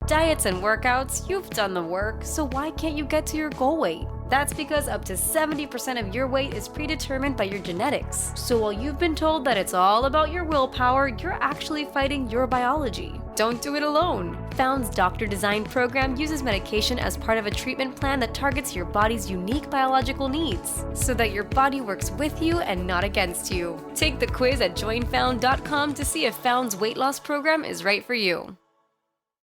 Diets and workouts, you've done the work, so why can't you get to your goal weight? That's because up to 70% of your weight is predetermined by your genetics. So while you've been told that it's all about your willpower, you're actually fighting your biology. Don't do it alone. Found's Doctor Design program uses medication as part of a treatment plan that targets your body's unique biological needs, so that your body works with you and not against you. Take the quiz at joinfound.com to see if Found's weight loss program is right for you.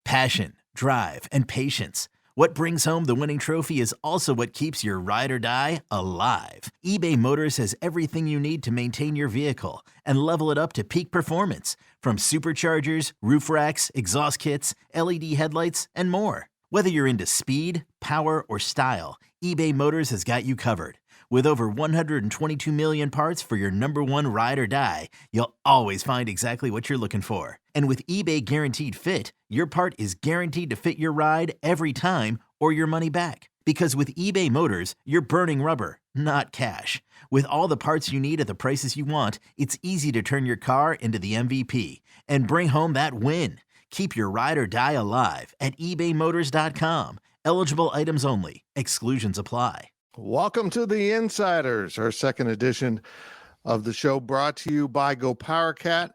Passion, drive, and patience. What brings home the winning trophy is also what keeps your ride or die alive. eBay Motors has everything you need to maintain your vehicle and level it up to peak performance, from superchargers, roof racks, exhaust kits, LED headlights, and more. Whether you're into speed, power, or style, eBay Motors has got you covered. With over 122 million parts for your number one ride or die, you'll always find exactly what you're looking for. And with eBay Guaranteed Fit, your part is guaranteed to fit your ride every time or your money back. Because with eBay Motors, you're burning rubber, not cash. With all the parts you need at the prices you want, it's easy to turn your car into the MVP and bring home that win. Keep your ride or die alive at ebaymotors.com. Eligible items only. Exclusions apply. Welcome to the Insiders, our second edition of the show, brought to you by GoPowercat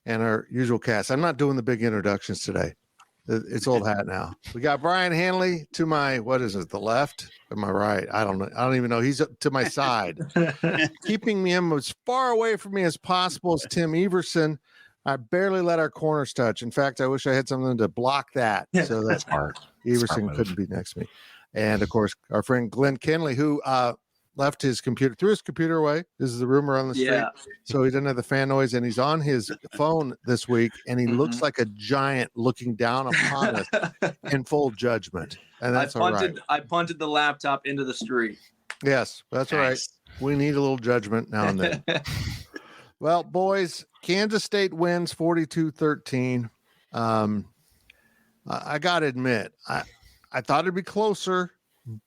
and our usual cast. I'm not doing the big introductions today. It's old hat now. We got Brien Hanley to my, what is it, the left or my right? I don't know. I don't even know. He's to my side. Keeping him as far away from me as possible is Tim Everson. I barely let our corners touch. In fact, I wish I had something to block that so that Everson couldn't be next to me. And, of course, our friend Glenn Kinsley, who left his computer, threw his computer away. This is the rumor on the street. Yeah. So he didn't have the fan noise, and he's on his phone this week, and he looks like a giant looking down upon us in full judgment. And that's all right. I punted the laptop into the street. Yes, that's all right. We need a little judgment now and then. Well, boys, Kansas State wins 42-13. I got to admit, I thought it'd be closer,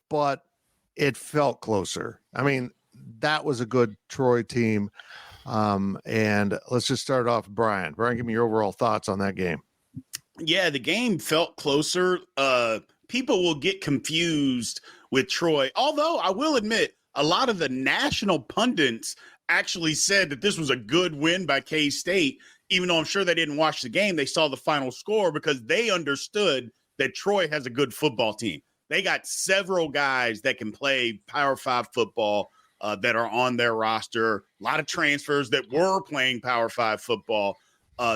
but it felt closer. I mean, that was a good Troy team. And let's just start off with Brien. Brien, give me your overall thoughts on that game. Yeah, the game felt closer. People will get confused with Troy, although I will admit a lot of the national pundits actually said that this was a good win by K-State, even though I'm sure they didn't watch the game. They saw the final score because they understood that Troy has a good football team. They got several guys that can play Power 5 football that are on their roster. A lot of transfers that were playing Power 5 football.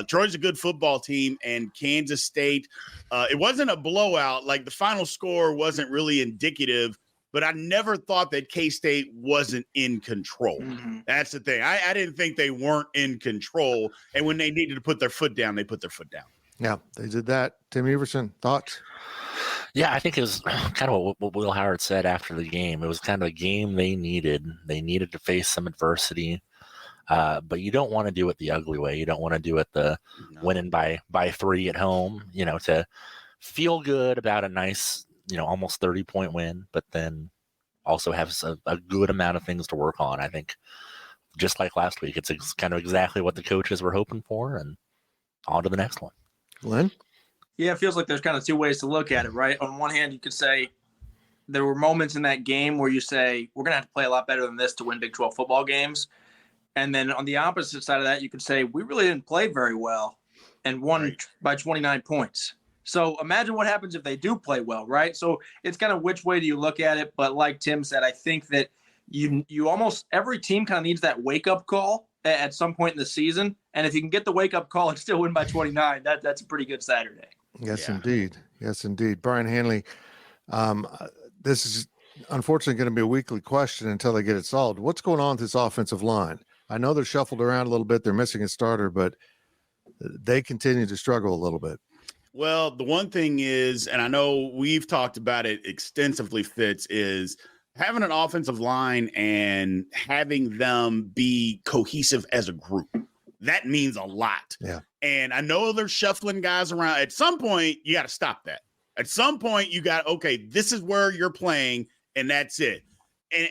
Troy's a good football team, and Kansas State, it wasn't a blowout. Like, the final score wasn't really indicative, but I never thought that K-State wasn't in control. Mm-hmm. That's the thing. I didn't think they weren't in control, and when they needed to put their foot down, they put their foot down. Yeah, they did that. Tim Everson, thoughts? Yeah, I think it was kind of what Will Howard said after the game. It was kind of a game they needed. They needed to face some adversity, but you don't want to do it the ugly way. You don't want to do it the winning by 3 at home, to feel good about a nice, almost 30-point win, but then also have a good amount of things to work on. I think just like last week, it's kind of exactly what the coaches were hoping for, and on to the next one. Glenn? Yeah, it feels like there's kind of two ways to look at it, right? On one hand, you could say there were moments in that game where you say, we're going to have to play a lot better than this to win Big 12 football games. And then on the opposite side of that, you could say, we really didn't play very well and won by 29 points. So imagine what happens if they do play well, right? So it's kind of which way do you look at it? But like Tim said, I think that you almost every team kind of needs that wake-up call at some point in the season. And if you can get the wake-up call and still win by 29, that's a pretty good Saturday. Yes, indeed. Yes, indeed. Brien Hanley, this is unfortunately going to be a weekly question until they get it solved. What's going on with this offensive line? I know they're shuffled around a little bit. They're missing a starter, but they continue to struggle a little bit. Well, the one thing is, and I know we've talked about it extensively, Fitz, is having an offensive line and having them be cohesive as a group. That means a lot. Yeah. And I know they're shuffling guys around. At some point, you got to stop that. At some point, you got, okay, this is where you're playing, and that's it.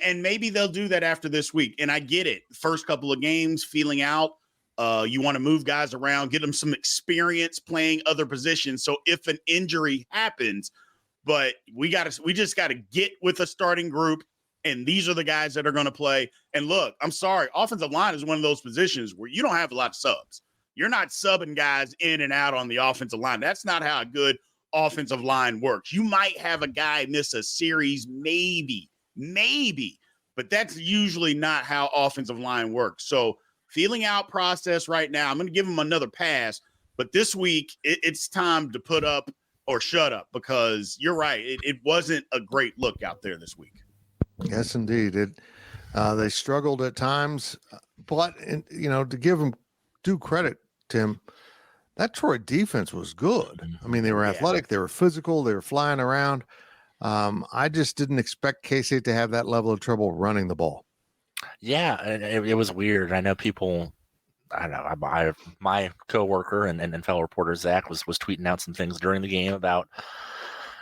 And maybe they'll do that after this week. And I get it. First couple of games, feeling out. You want to move guys around, get them some experience playing other positions. So if an injury happens, but we just got to get with a starting group, and these are the guys that are going to play. And look, I'm sorry, offensive line is one of those positions where you don't have a lot of subs. You're not subbing guys in and out on the offensive line. That's not how a good offensive line works. You might have a guy miss a series, maybe, but that's usually not how offensive line works. So feeling out process right now, I'm going to give him another pass, but this week it's time to put up or shut up, because you're right. It wasn't a great look out there this week. Yes, indeed. They struggled at times, but to give them due credit, Tim, that Troy defense was good. I mean, they were athletic, they were physical, they were flying around. I just didn't expect K-State to have that level of trouble running the ball. Yeah, it was weird. I know people. I don't know. My coworker and fellow reporter Zach was tweeting out some things during the game about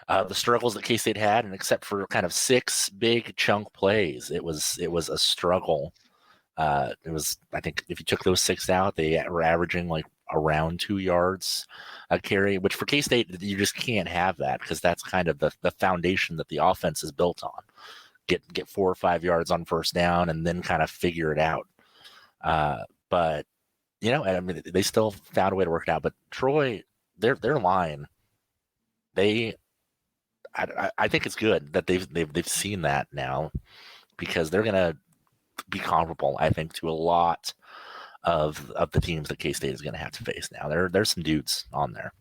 the struggles that K-State had, and except for kind of 6 big chunk plays, it was a struggle. I think if you took those 6 out, they were averaging like around 2 yards a carry, which for K-State you just can't have that, because that's kind of the foundation that the offense is built on. Get 4 or 5 yards on first down and then kind of figure it out. But I mean, they still found a way to work it out. But Troy, their line, I think it's good that they've seen that now, because they're gonna be comparable, I think, to a lot of the teams that K-State is gonna have to face now. There's some dudes on there.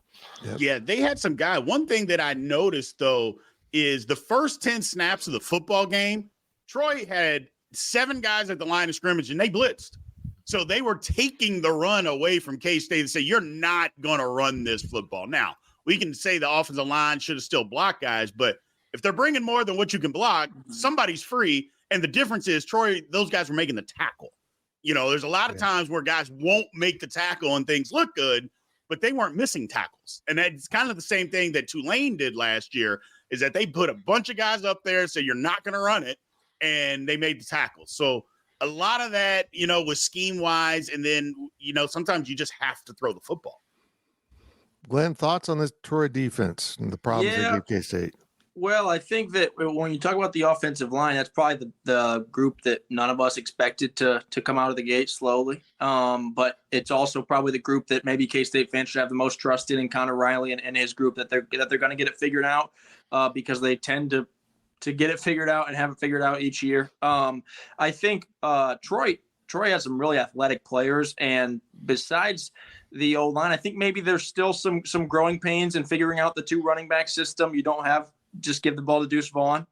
Yep. Yeah, they had some guy. One thing that I noticed though is the first 10 snaps of the football game, Troy had 7 guys at the line of scrimmage and they blitzed. So they were taking the run away from K-State and say, you're not going to run this football. Now, we can say the offensive line should have still blocked guys, but if they're bringing more than what you can block, somebody's free. And the difference is Troy, those guys were making the tackle. There's a lot of times where guys won't make the tackle and things look good, but they weren't missing tackles. And that's kind of the same thing that Tulane did last year, is that they put a bunch of guys up there and said, you're not going to run it, and they made the tackles. So a lot of that, was scheme-wise, and then, sometimes you just have to throw the football. Glenn, thoughts on this Troy defense and the problems they gave K-State? Well, I think that when you talk about the offensive line, that's probably the group that none of us expected to come out of the gate slowly. But it's also probably the group that maybe K-State fans should have the most trust in Connor Riley and his group, that they're going to get it figured out, because they tend to get it figured out and have it figured out each year. I think Troy has some really athletic players, and besides the O-line, I think maybe there's still some growing pains in figuring out the 2 running back system. You don't have just give the ball to Deuce Vaughn.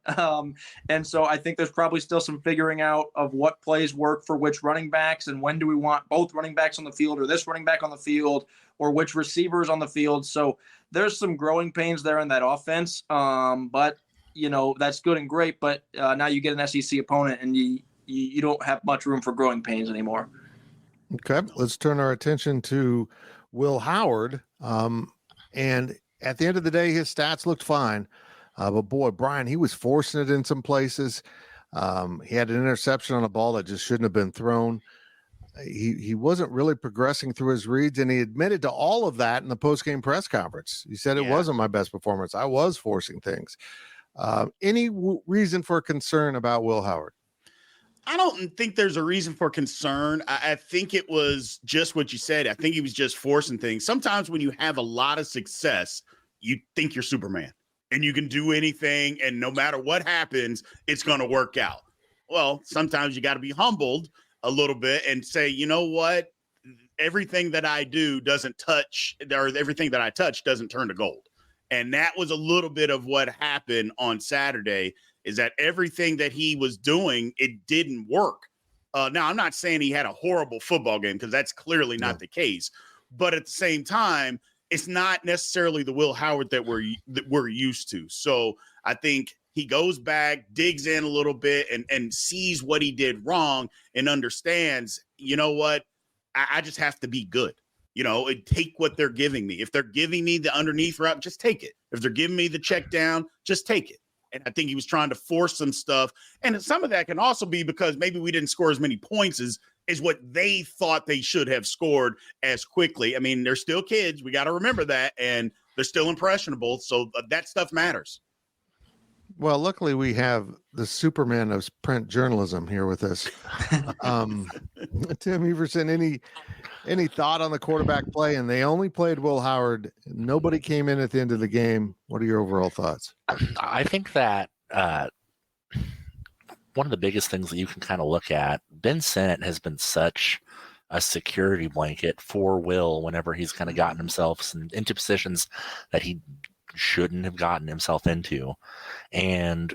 And so I think there's probably still some figuring out of what plays work for which running backs, and when do we want both running backs on the field, or this running back on the field, or which receivers on the field. So there's some growing pains there in that offense. But that's good and great, but now you get an SEC opponent and you don't have much room for growing pains anymore. Okay, let's turn our attention to Will Howard. And at the end of the day, his stats looked fine. But boy, Brien, he was forcing it in some places. He had an interception on a ball that just shouldn't have been thrown. He wasn't really progressing through his reads, and he admitted to all of that in the post-game press conference. He said, it wasn't my best performance. I was forcing things. Any reason for concern about Will Howard? I don't think there's a reason for concern. I think it was just what you said. I think he was just forcing things. Sometimes when you have a lot of success, you think you're Superman and you can do anything, and no matter what happens, it's going to work out. Well, sometimes you got to be humbled a little bit and say, you know what? Everything that I do doesn't touch, or everything that I touch doesn't turn to gold. And that was a little bit of what happened on Saturday, is that everything that he was doing, it didn't work. Now, I'm not saying he had a horrible football game, because that's clearly not the case. But at the same time, it's not necessarily the Will Howard that we're used to. So I think he goes back, digs in a little bit, and sees what he did wrong and understands, you know what, I just have to be good. Take what they're giving me. If they're giving me the underneath route, just take it. If they're giving me the check down, just take it. And I think he was trying to force some stuff. And some of that can also be because maybe we didn't score as many points as is what they thought they should have scored as quickly. I mean, they're still kids. We got to remember that. And they're still impressionable. So that stuff matters. Well, luckily we have the Superman of print journalism here with us. Tim Everson, any thought on the quarterback play? And they only played Will Howard. Nobody came in at the end of the game. What are your overall thoughts? I think that one of the biggest things that you can kind of look at, Ben Sinnott has been such a security blanket for Will whenever he's kind of gotten himself into positions that he shouldn't have gotten himself into. And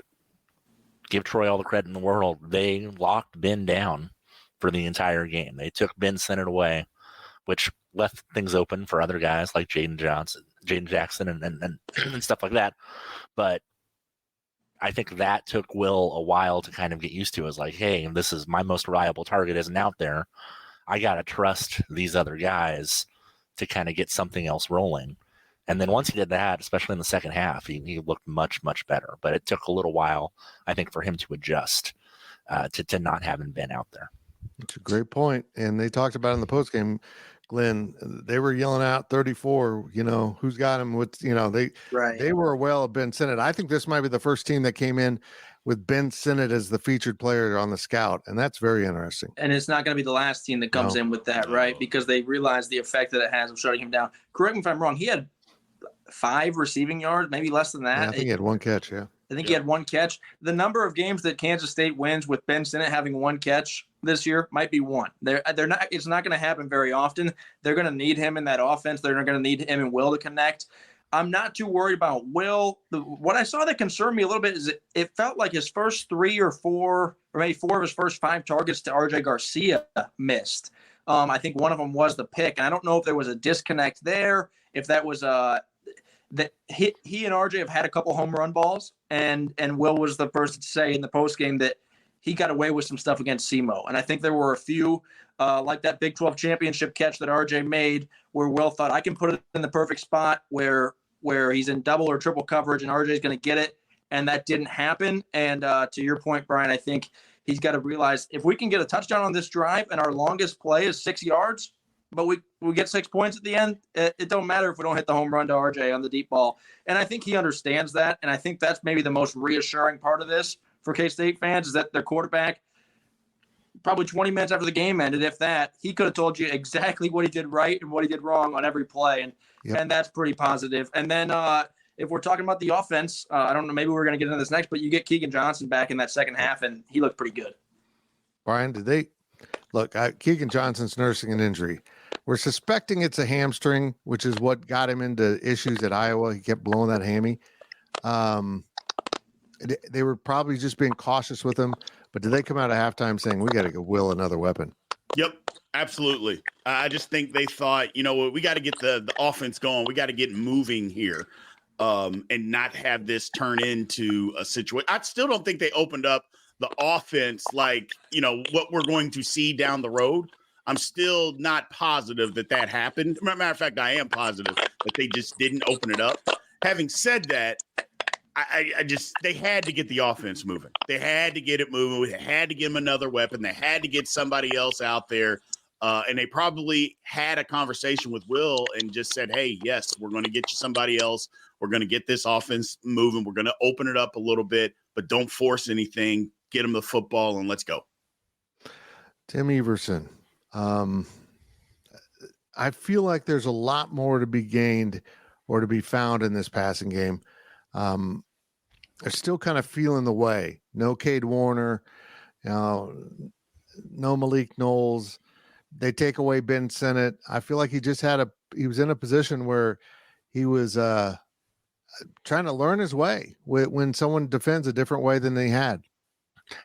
give Troy all the credit in the world. They locked Ben down for the entire game. They took Ben Sinnott away, which left things open for other guys like Jaden Jackson and stuff like that. But I think that took Will a while to kind of get used to. It was like, hey, this is my most reliable target isn't out there. I got to trust these other guys to kind of get something else rolling. And then once he did that, especially in the second half, he looked much, much better. But it took a little while, I think, for him to adjust to not having been out there. That's a great point. And they talked about in the postgame, Glenn, they were yelling out 34, who's got him with, they were aware of Ben Sinnott. I think this might be the first team that came in with Ben Sinnott as the featured player on the scout. And that's very interesting. And it's not going to be the last team that comes in with that, right? Because they realize the effect that it has of shutting him down. Correct me if I'm wrong. He had 5 receiving yards, maybe less than that. Yeah, I think he had 1 catch. Yeah. I think he had 1 catch. The number of games that Kansas State wins with Ben Sinnott having 1 catch this year might be 1. They're not. It's not going to happen very often. They're going to need him in that offense. They're going to need him and Will to connect. I'm not too worried about Will. What I saw that concerned me a little bit is it felt like his first 3 or 4, or maybe 4 of his first 5 targets to RJ Garcia missed. I think one of them was the pick, and I don't know if there was a disconnect there. If that was that he and RJ have had a couple home run balls, and Will was the first to say in the postgame that he got away with some stuff against SEMO. And I think there were a few, like that Big 12 championship catch that RJ made, where Will thought, I can put it in the perfect spot where he's in double or triple coverage and RJ is going to get it. And that didn't happen. And to your point, Brien, I think he's got to realize if we can get a touchdown on this drive and our longest play is 6 yards, but we get 6 points at the end, it don't matter if we don't hit the home run to RJ on the deep ball. And I think he understands that. And I think that's maybe the most reassuring part of this for K-State fans, is that their quarterback, probably 20 minutes after the game ended, if that, he could have told you exactly what he did right and what he did wrong on every play. And that's pretty positive. And then if we're talking about the offense, I don't know, maybe we're going to get into this next, but you get Keegan Johnson back in that second half, and he looked pretty good. Brien, did they look? Keegan Johnson's nursing an injury. We're suspecting it's a hamstring, which is what got him into issues at Iowa. He kept blowing that hammy. They were probably just being cautious with him, but did they come out at halftime saying, we got to go Will another weapon? Yep, absolutely. I just think they thought, we got to get the offense going. We got to get moving here and not have this turn into a situation. I still don't think they opened up the offense like, what we're going to see down the road. I'm still not positive that happened. Matter of fact, I am positive that they just didn't open it up. Having said that, they had to get the offense moving. They had to get it moving. They had to give them another weapon. They had to get somebody else out there. And they probably had a conversation with Will and just said, hey, yes, we're going to get you somebody else. We're going to get this offense moving. We're going to open it up a little bit, but don't force anything. Get them the football and let's go. Tim Everson. I feel like there's a lot more to be gained or to be found in this passing game. They're still kind of feeling the way. No Cade Warner, no Malik Knowles. They take away Ben Sinnott. I feel like he was in a position where he was trying to learn his way when someone defends a different way than they had.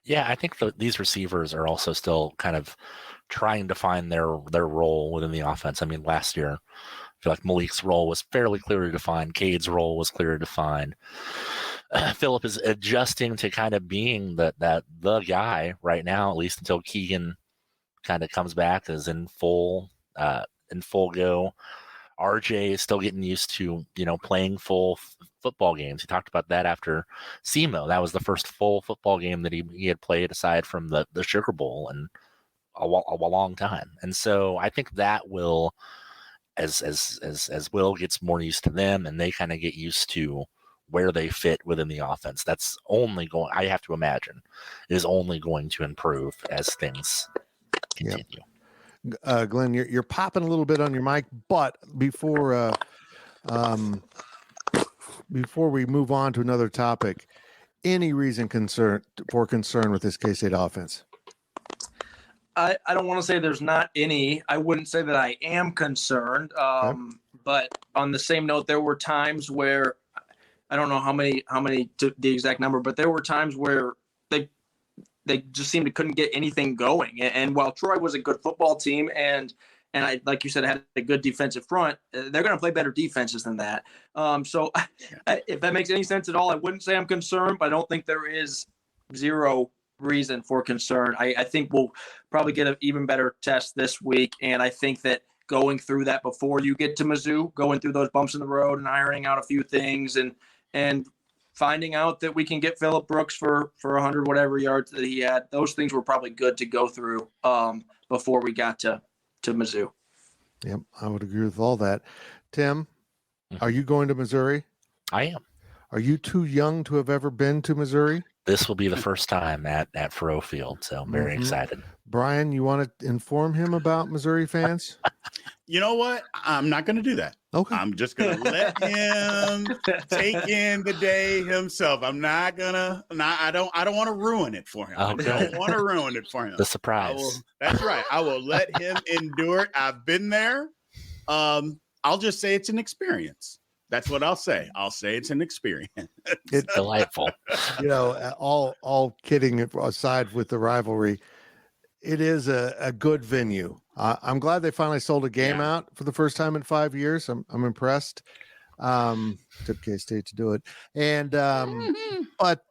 Yeah, I think these receivers are also still kind of trying to find their role within the offense. I mean, last year, I feel like Malik's role was fairly clearly defined. Cade's role was clearly defined. Phillip is adjusting to kind of being the guy right now, at least until Keegan kind of comes back, is in full go. RJ is still getting used to, playing full football games. He talked about that after SEMO. That was the first full football game that he had played aside from the Sugar Bowl. And a long time. And so I think that will, as Will gets more used to them and they kind of get used to where they fit within the offense, that's only going, I have to imagine, is only going to improve as things continue. Glenn, you're popping a little bit on your mic, but before we move on to another topic, any reason for concern with this K-State offense? I don't want to say there's not any. I wouldn't say that I am concerned. But on the same note, there were times where I don't know how many to the exact number, but there were times where they just seemed to couldn't get anything going. And while Troy was a good football team and I, like you said, had a good defensive front, they're going to play better defenses than that. So if that makes any sense at all, I wouldn't say I'm concerned, but I don't think there is zero reason for concern. I think we'll probably get an even better test this week. And I think that going through that before you get to Mizzou, going through those bumps in the road and ironing out a few things and finding out that we can get Phillip Brooks for 100 whatever yards that he had, those things were probably good to go through before we got to Mizzou. Yep, I would agree with all that. Tim, are you going to Missouri? I am. Are you too young to have ever been to Missouri? This will be the first time at Faroe Field, so I'm very excited. Brien, you want to inform him about Missouri fans? You know what? I'm not going to do that. Okay. I'm just going to let him take in the day himself. I'm not going to, I don't want to ruin it for him. Okay. I don't want to ruin it for him. The surprise. That's right. I will let him endure it. I've been there. I'll just say it's an experience. That's what I'll say. I'll say it's an experience. It's delightful. You know, all kidding aside with the rivalry, it is a good venue. I'm glad they finally sold a game out for the first time in 5 years. I'm impressed. Took K-State to do it. And but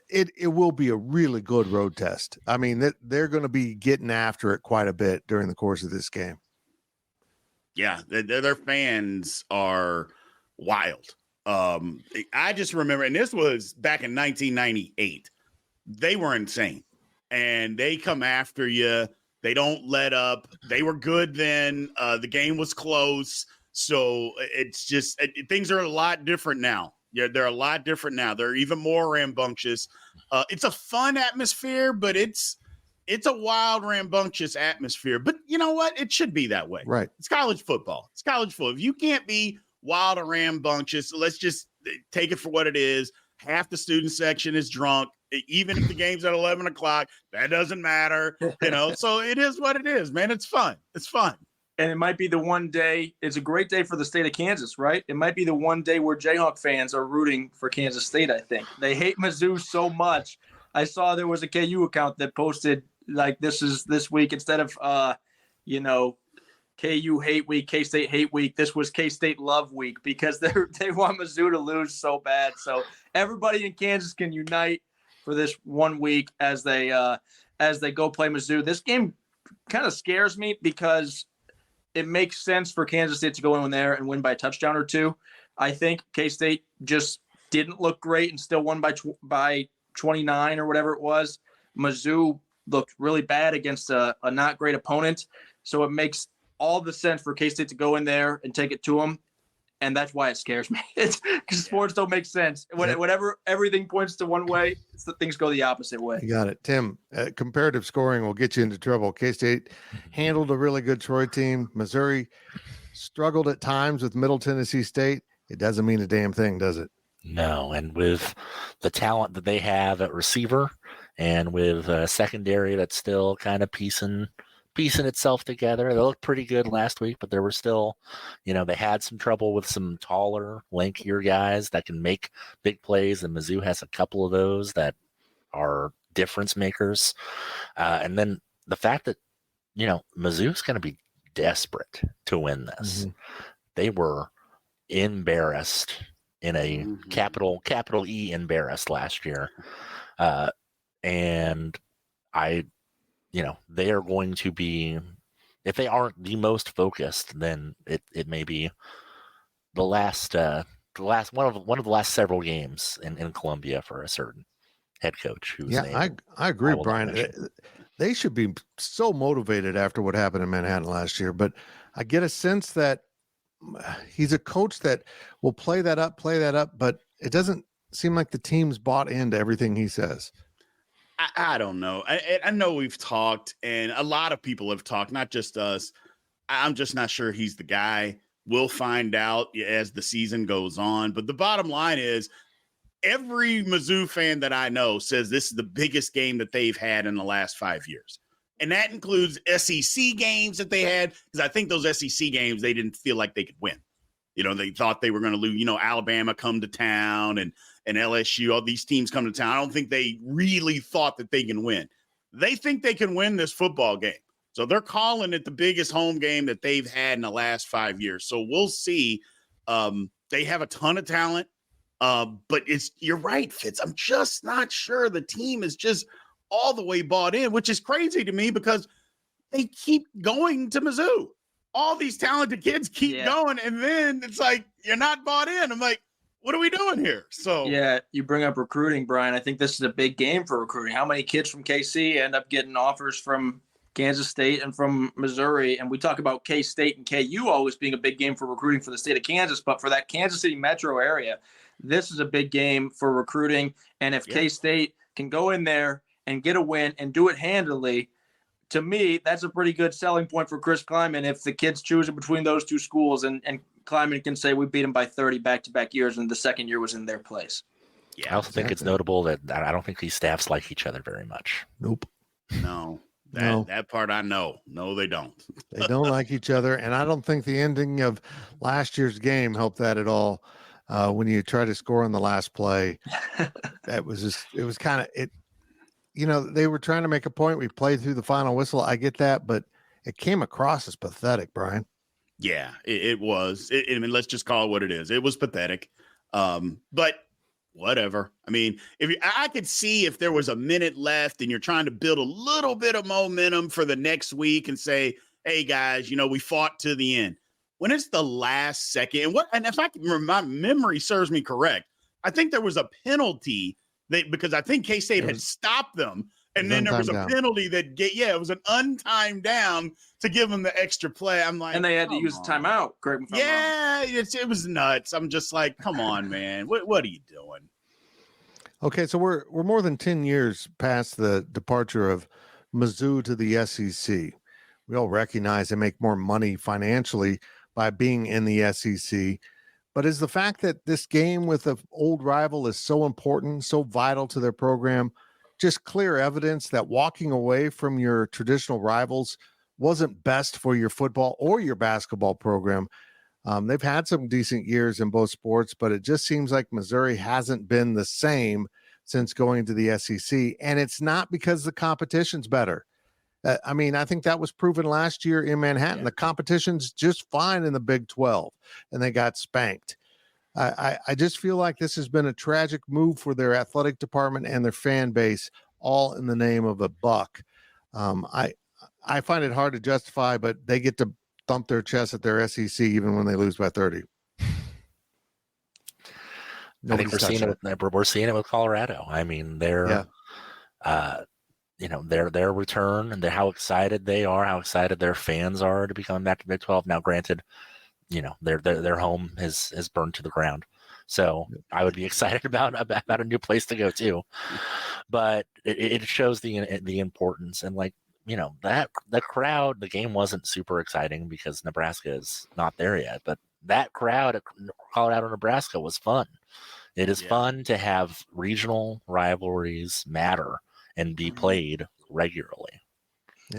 it will be a really good road test. I mean, they're going to be getting after it quite a bit during the course of this game. Yeah, their fans are wild. I just remember, and this was back in 1998. They were insane, and they come after you. They don't let up. They were good then. The game was close, so it's just things are a lot different now. Yeah, they're a lot different now. They're even more rambunctious. It's a fun atmosphere, but it's a wild, rambunctious atmosphere. But you know what? It should be that way. Right. It's college football. It's college football. If you can't be wild or rambunctious, let's just take it for what it is. Half the student section is drunk. Even if the game's at 11 o'clock, that doesn't matter. You know, so it is what it is, man. It's fun. It's fun. And it might be the one day, it's a great day for the state of Kansas, right? It might be the one day where Jayhawk fans are rooting for Kansas State, I think. They hate Mizzou so much. I saw there was a KU account that posted, like, this week, instead of, KU hate week, K-State hate week, this was K-State love week because they want Mizzou to lose so bad. So everybody in Kansas can unite for this 1 week as they go play Mizzou. This game kind of scares me because it makes sense for Kansas State to go in there and win by a touchdown or two. I think K-State just didn't look great and still won by 29 or whatever it was. Mizzou looked really bad against a not great opponent. So it makes all the sense for K-State to go in there and take it to them. And that's why it scares me. It's because sports don't make sense. Whenever everything points to one way, things go the opposite way. You got it. Tim, comparative scoring will get you into trouble. K-State handled a really good Troy team. Missouri struggled at times with Middle Tennessee State. It doesn't mean a damn thing, does it? No, and with the talent that they have at receiver and with a secondary that's still kind of piecing itself together. They looked pretty good last week, but there were still, they had some trouble with some taller, lankier guys that can make big plays, and Mizzou has a couple of those that are difference makers. And then the fact that, Mizzou's going to be desperate to win this. Mm-hmm. They were embarrassed in a capital E embarrassed last year. And they are going to be, if they aren't the most focused, then it may be one of the last several games in Columbia for a certain. head coach. Who's Yeah, I agree, will not Brian. mention. They should be so motivated after what happened in Manhattan last year. But I get a sense that he's a coach that will play that up, but it doesn't seem like the team's bought into everything he says. I don't know. I know we've talked, and a lot of people have talked, not just us. I'm just not sure he's the guy. We'll find out as the season goes on. But the bottom line is, every Mizzou fan that I know says this is the biggest game that they've had in the last 5 years. And that includes SEC games that they had, because I think those SEC games, they didn't feel like they could win. They thought they were going to lose. Alabama come to town and LSU, all these teams come to town. I don't think they really thought that they can win. They think they can win this football game. So they're calling it the biggest home game that they've had in the last 5 years. So we'll see. They have a ton of talent. But you're right, Fitz. I'm just not sure the team is just all the way bought in, which is crazy to me because they keep going to Mizzou. All these talented kids keep going, and then it's like you're not bought in. I'm like, what are we doing here? So yeah, you bring up recruiting, Brian. I think this is a big game for recruiting. How many kids from KC end up getting offers from Kansas State and from Missouri? And we talk about K-State and KU always being a big game for recruiting for the state of Kansas, but for that Kansas City metro area, this is a big game for recruiting. And if K-State can go in there and get a win and do it handily, to me, that's a pretty good selling point for Chris Kleiman if the kids choosing between those two schools and Kleiman can say we beat them by 30 back-to-back years and the second year was in their place. Yeah, I also think it's notable that I don't think these staffs like each other very much. Nope. No. That part I know. No, they don't. They don't like each other. And I don't think the ending of last year's game helped that at all. When you try to score on the last play, it was kind of it. They were trying to make a point. We played through the final whistle. I get that, but it came across as pathetic, Brian. Yeah, it was. I mean, let's just call it what it is. It was pathetic. But whatever. I mean, I could see if there was a minute left and you're trying to build a little bit of momentum for the next week and say, hey guys, we fought to the end. When it's the last second, and if my memory serves me correct, I think there was a penalty because I think K-State had stopped them, and then there was a penalty that it was an untimed down to give them the extra play. I'm like, and they had to use the timeout. Correct me if I'm wrong. It was nuts. I'm just like, come on, man, what are you doing? Okay, so we're more than 10 years past the departure of Mizzou to the SEC. We all recognize they make more money financially by being in the SEC. But is the fact that this game with an old rival is so important, so vital to their program, just clear evidence that walking away from your traditional rivals wasn't best for your football or your basketball program? They've had some decent years in both sports, but it just seems like Missouri hasn't been the same since going to the SEC. And it's not because the competition's better. I think that was proven last year in Manhattan. The competition's just fine in the Big 12, and they got spanked. I just feel like this has been a tragic move for their athletic department and their fan base, all in the name of a buck. I find it hard to justify, but they get to thump their chest at their SEC even when they lose by 30. I think we're seeing it with Colorado. I mean, their return and how excited they are, how excited their fans are to be coming back to Big 12. Now, granted, their home is burned to the ground, so I would be excited about a new place to go too. But it shows the importance and that the crowd. The game wasn't super exciting because Nebraska is not there yet, but that crowd at Colorado, Nebraska was fun. It is fun to have regional rivalries matter and be played regularly.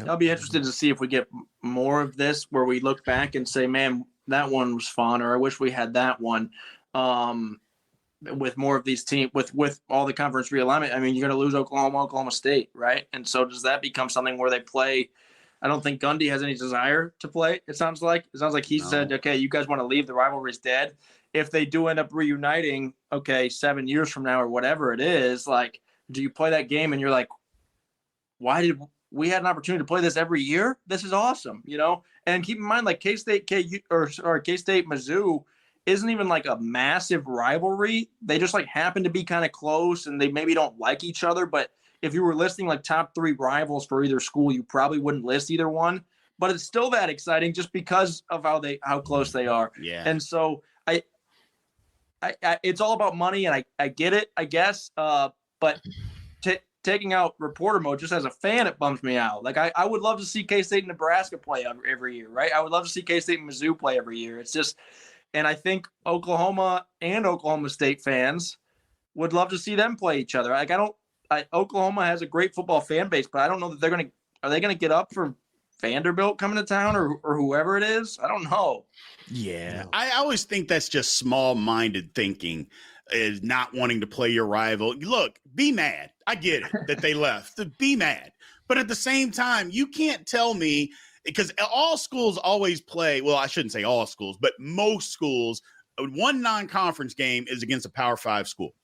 I'll be interested to see if we get more of this where we look back and say, man, that one was fun, or I wish we had that one. With more of these teams, with all the conference realignment, I mean, you're going to lose Oklahoma State, right? And so does that become something where they play? I don't think Gundy has any desire to play. It sounds like he said, okay, you guys want to leave, the rivalry's dead. If they do end up reuniting, 7 years from now or whatever it is, do you play that game and you're like, why did we had an opportunity to play this every year? This is awesome, And keep in mind, K-State, Mizzou, isn't even like a massive rivalry. They just like happen to be kind of close and they maybe don't like each other. But if you were listing like top 3 rivals for either school, you probably wouldn't list either one. But it's still that exciting just because of how close they are. Yeah. And so I it's all about money, and I get it, I guess. But taking out reporter mode, just as a fan, it bums me out. Like I would love to see K-State and Nebraska play every year, right? I would love to see K-State and Mizzou play every year. It's just, and I think Oklahoma and Oklahoma State fans would love to see them play each other. Like Oklahoma has a great football fan base, but I don't know that are they gonna get up for Vanderbilt coming to town or whoever it is? I don't know. Yeah. I always think that's just small-minded thinking, is not wanting to play your rival. Look, be mad. I get it that they left. Be mad. But at the same time, you can't tell me, because all schools always play, well, I shouldn't say all schools, but most schools, one non-conference game is against a Power 5 school.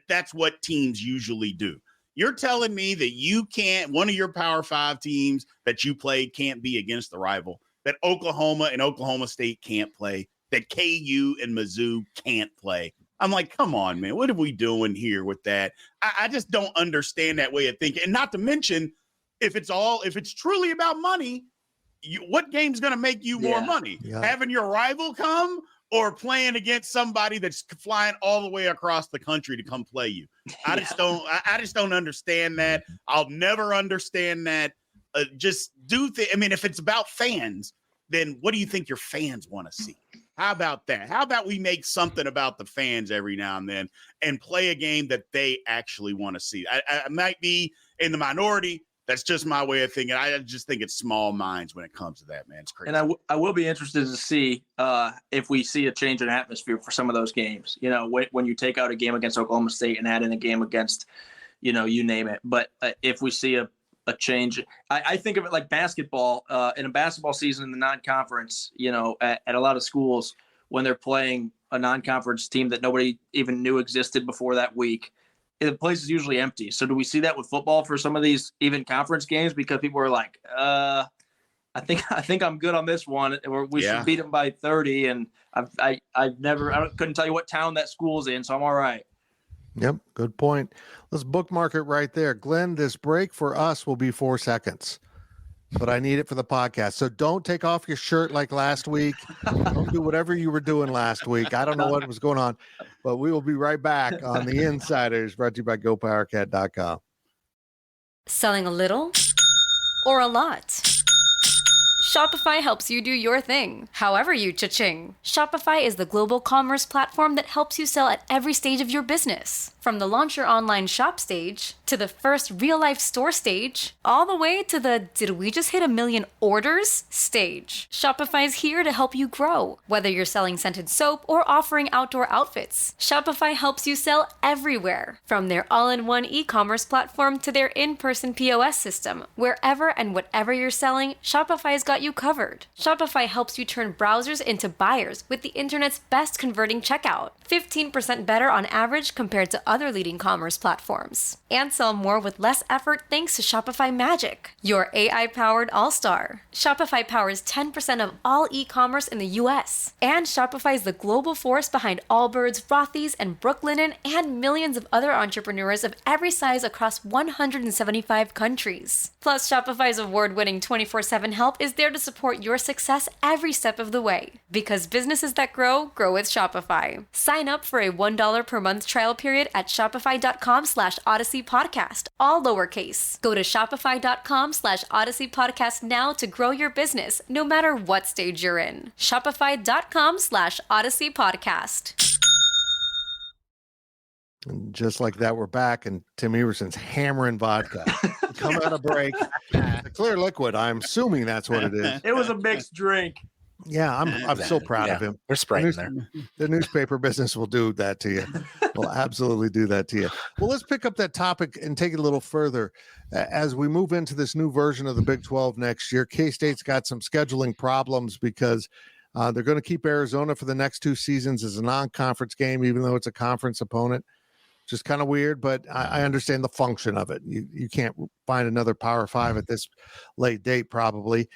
That's what teams usually do. You're telling me that you can't, one of your Power 5 teams that you played can't be against the rival, that Oklahoma and Oklahoma State can't play, that KU and Mizzou can't play. I'm like, come on, man, what are we doing here with that? I just don't understand that way of thinking. And not to mention, if it's truly about money, what game's going to make you more money? Yeah. Having your rival come or playing against somebody that's flying all the way across the country to come play you? I just don't understand that. I'll never understand that. Just do I mean, if it's about fans, then what do you think your fans want to see? How about that? How about we make something about the fans every now and then and play a game that they actually want to see? I might be in the minority. That's just my way of thinking. I just think it's small minds when it comes to that, man. It's crazy. And I will be interested to see if we see a change in atmosphere for some of those games. You know, when you take out a game against Oklahoma State and add in a game against, you know, you name it. But if we see a change, I think of it like basketball. In a basketball season in the non-conference, you know, at a lot of schools, when they're playing a non-conference team that nobody even knew existed before that week, the place is usually empty. So do we see that with football for some of these even conference games? Because people are like, I think I'm good on this one, or we should beat them by 30. And I couldn't tell you what town that school's in, so I'm all right. Yep, good point. Let's bookmark it right there. Glenn, this break for us will be 4 seconds, but I need it for the podcast. So don't take off your shirt like last week. Don't do whatever you were doing last week. I don't know what was going on, but we will be right back on The Insiders, brought to you by GoPowercat.com. Selling a little or a lot? Shopify helps you do your thing, however you cha-ching. Shopify is the global commerce platform that helps you sell at every stage of your business. From the launch your online shop stage, to the first real-life store stage, all the way to the did we just hit 1 million orders stage. Shopify's here to help you grow. Whether you're selling scented soap or offering outdoor outfits, Shopify helps you sell everywhere. From their all-in-one e-commerce platform to their in-person POS system, wherever and whatever you're selling, Shopify's got you covered. Shopify helps you turn browsers into buyers with the internet's best converting checkout. 15% better on average compared to other leading commerce platforms. And sell more with less effort thanks to Shopify Magic, your AI-powered all-star. Shopify powers 10% of all e-commerce in the US. And Shopify is the global force behind Allbirds, Rothy's, and Brooklinen, and millions of other entrepreneurs of every size across 175 countries. Plus, Shopify's award-winning 24/7 help is there to support your success every step of the way. Because businesses that grow, grow with Shopify. Sign up for a $1 per month trial period at shopify.com/Odyssey Podcast, all lowercase. Go to shopify.com/Odyssey Podcast now to grow your business, no matter what stage you're in. Shopify.com/Odyssey Podcast. And just like that, we're back, and Tim Everson's hammering vodka. Come out of break. A clear liquid. I'm assuming that's what it is. It was a mixed drink. Yeah, I'm so proud of him. We're spraying there. The newspaper business will do that to you. Will absolutely do that to you. Well, let's pick up that topic and take it a little further. As we move into this new version of the Big 12 next year, K-State's got some scheduling problems because they're going to keep Arizona for the next 2 seasons as a non-conference game, even though it's a conference opponent. Just kind of weird, but I understand the function of it. You can't find another Power 5 at this late date, probably.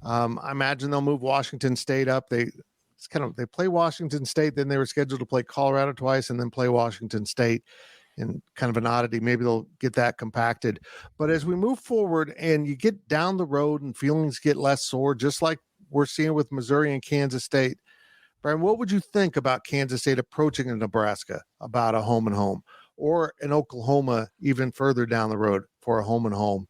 I imagine they'll move Washington State up. it's kind of, they play Washington State, then they were scheduled to play Colorado twice and then play Washington State, and kind of an oddity. Maybe they'll get that compacted. But as we move forward and you get down the road and feelings get less sore, just like we're seeing with Missouri and Kansas State, Brien, what would you think about Kansas State approaching a Nebraska about a home and home, or an Oklahoma even further down the road for a home and home?